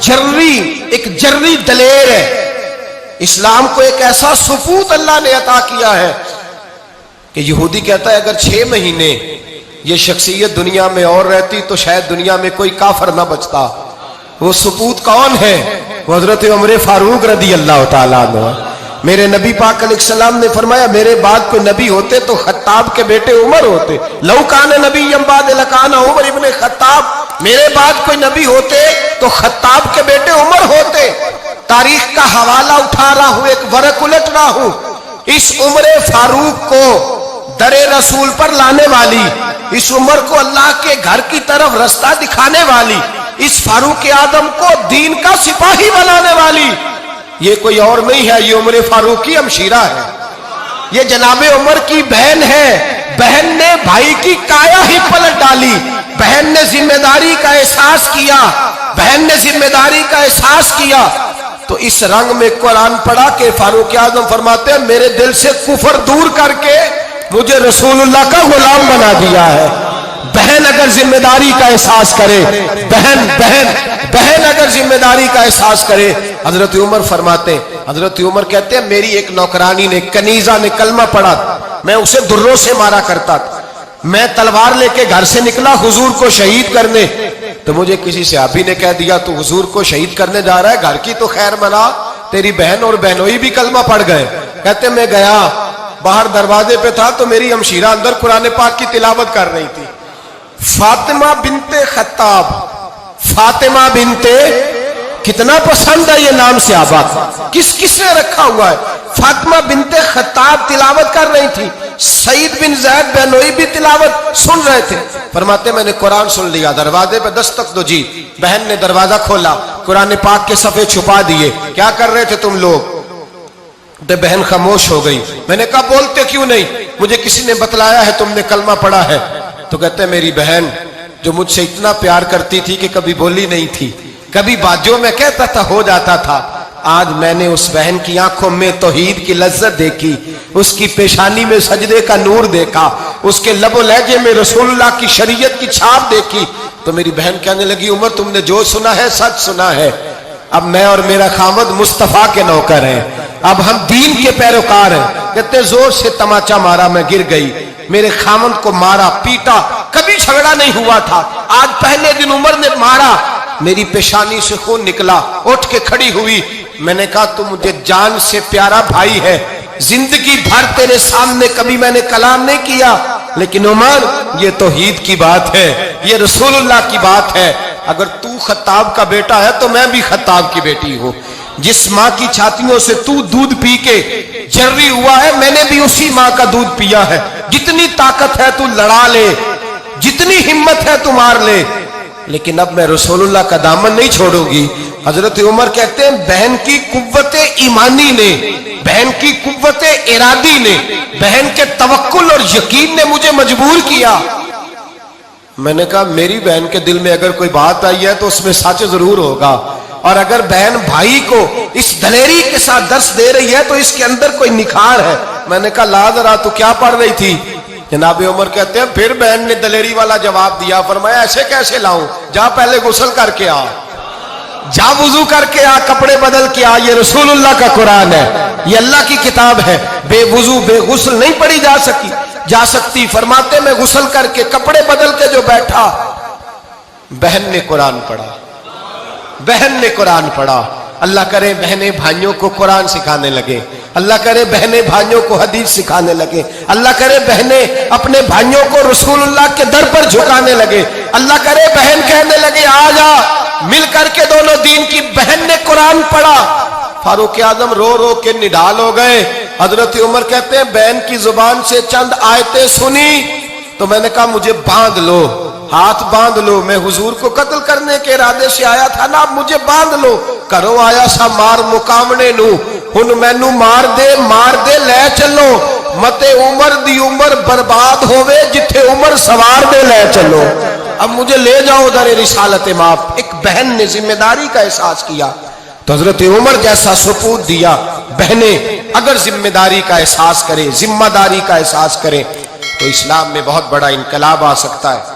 ایک جرری دلیر ہے. اسلام کو ایک ایسا سپوت اللہ نے عطا کیا ہے کہ یہودی کہتا ہے اگر 6 مہینے یہ شخصیت دنیا میں اور رہتی تو شاید دنیا میں کوئی کافر نہ بچتا. وہ سپوت کون ہے؟ وہ حضرت عمر فاروق رضی اللہ تعالیٰ عنہ. میرے نبی پاک علیہ السلام نے فرمایا میرے بعد کوئی نبی ہوتے تو خطاب کے بیٹے عمر ہوتے. لو کان نبی بعد لکان عمر ابن خطاب. میرے بعد کوئی نبی ہوتے تو خطاب کے بیٹے عمر ہوتے. تاریخ کا حوالہ اٹھا رہا ہوں, ایک ورق الٹ رہا ہوں. اس عمر فاروق کو در رسول پر لانے والی, اس عمر کو اللہ کے گھر کی طرف رستہ دکھانے والی, اس فاروق اعظم کو دین کا سپاہی بنانے والی, یہ کوئی اور نہیں ہے, یہ عمر فاروق کی ہمشیرہ ہے. یہ جناب عمر کی بہن ہے. بہن نے بھائی کی کایا ہی پلٹ ڈالی. بہن نے ذمہ داری کا احساس کیا. بہن نے ذمہ داری کا احساس کیا تو اس رنگ میں قرآن پڑھا کہ فاروق اعظم فرماتے ہیں میرے دل سے کفر دور کر کے مجھے رسول اللہ کا غلام بنا دیا ہے. بہن اگر ذمہ داری کا احساس کرے, بہن اگر ذمہ داری کا احساس کرے. حضرت عمر فرماتے ہیں, حضرت عمر کہتے ہیں میری ایک نوکرانی نے, کنیزہ نے کلمہ پڑھا, میں اسے دروں سے مارا کرتا تھا. میں تلوار لے کے گھر سے نکلا حضور کو شہید کرنے, تو مجھے کسی صحابی نے کہہ دیا تو حضور کو شہید کرنے جا رہا ہے, گھر کی تو خیر منا, تیری بہن اور بہنوئی بھی کلمہ پڑھ گئے. کہتے میں گیا, باہر دروازے پہ تھا تو میری ہمشیرہ اندر قرآن پاک کی تلاوت کر رہی تھی. فاطمہ بنت خطاب, فاطمہ بنت, کتنا پسند ہے یہ نام صحابہ, کس نے رکھا ہوا ہے. فاطمہ بنت خطاب تلاوت کر رہی تھی. سعید بن زید بہنوئی بھی تلاوت سن رہے تھے. فرماتے میں نے قرآن سن لیا, دروازے پہ دستک دو جی. بہن نے دروازہ کھولا, قرآن پاک کے صفحے چھپا دیے. کیا کر رہے تھے تم لوگ؟ بہن خاموش ہو گئی. میں نے کہا بولتے کیوں نہیں؟ مجھے کسی نے بتلایا ہے تم نے کلمہ پڑھا ہے. تو کہتے ہیں میری بہن جو مجھ سے اتنا پیار کرتی تھی کہ کبھی بولی نہیں تھی, کبھی بات جو میں کہتا تھا ہو جاتا تھا, آج میں نے اس بہن کی آنکھوں میں توحید کی لذت دیکھی, اس کی پیشانی میں سجدے کا نور دیکھا, اس کے لب و لہجے میں رسول اللہ کی شریعت کی چھاپ دیکھی. تو میری بہن کہنے لگی عمر تم نے جو سنا ہے سچ سنا ہے. اب میں اور میرا خامد مصطفیٰ کے نوکر ہیں, اب ہم دین کے پیروکار ہیں. کہتے زور سے تماچا مارا, میں گر گئی, میرے خامد کو مارا پیٹا, کبھی جھگڑا نہیں ہوا تھا, آج پہلے دن عمر نے مارا, میری پیشانی سے خون نکلا, اٹھ کے کھڑی ہوئی. میں نے کہا تو مجھے جان سے پیارا بھائی ہے, زندگی بھر تیرے سامنے کبھی میں نے کلام نہیں کیا, لیکن عمر یہ توحید کی بات ہے, یہ رسول اللہ کی بات ہے. اگر تو خطاب کا بیٹا ہے تو میں بھی خطاب کی بیٹی ہوں. جس ماں کی چھاتیوں سے تو دودھ پی کے جرری ہوا ہے, میں نے بھی اسی ماں کا دودھ پیا ہے. جتنی طاقت ہے تو لڑا لے, جتنی ہمت ہے تو مار لے, لیکن اب میں رسول اللہ کا دامن نہیں چھوڑوں گی. حضرت عمر کہتے ہیں بہن کی قوت ایمانی نے, بہن کی قوت ارادی نے, بہن کے توکل اور یقین نے مجھے مجبور کیا. میں نے کہا میری بہن کے دل میں اگر کوئی بات آئی ہے تو اس میں سچ ضرور ہوگا, اور اگر بہن بھائی کو اس دلیری کے ساتھ درس دے رہی ہے تو اس کے اندر کوئی نکھار ہے. میں نے کہا لا ذرا تو کیا پڑھ رہی تھی؟ جناب عمر کہتے ہیں پھر بہن نے دلیری والا جواب دیا. فرمایا ایسے کیسے لاؤں؟ جا پہلے غسل کر کے آ, جا وضو کر کے آ, کپڑے بدل کے آ. یہ رسول اللہ کا قرآن ہے, یہ اللہ کی کتاب ہے. بے وضو بے غسل نہیں پڑھی جا سکتی. فرماتے میں غسل کر کے کپڑے بدل کے جو بیٹھا, بہن نے قرآن پڑھا, بہن نے قرآن پڑھا. اللہ کرے بہنیں بھائیوں کو قرآن سکھانے لگے, اللہ کرے بہنیں بھائیوں کو حدیث سکھانے لگے, اللہ کرے بہنیں اپنے بھائیوں کو رسول اللہ کے در پر جھکانے لگے, اللہ کرے بہن کہنے لگے آ جا مل کر کے دونوں دین کی. بہن نے قرآن پڑھا, فاروق اعظم رو رو کے نڈال ہو گئے. حضرت عمر کہتے ہیں بہن کی زبان سے چند آیتیں سنی تو میں نے کہا مجھے باندھ لو, ہاتھ باندھ لو, میں حضور کو قتل کرنے کے ارادے سے آیا تھا نا, مجھے باندھ لو. کرو آیا سا مار مقامنے نو, ہن مینو مار دے لے چلو, مت عمر دی عمر برباد ہوئے جتھے عمر سوار دے لے چلو. اب مجھے لے جاؤ در رسالت ماپ. ایک بہن نے ذمہ داری کا احساس کیا تو حضرت عمر جیسا سپوت دیا. بہنیں اگر ذمہ داری کا احساس کریں, ذمہ داری کا احساس کریں تو اسلام میں بہت بڑا انقلاب آ سکتا ہے.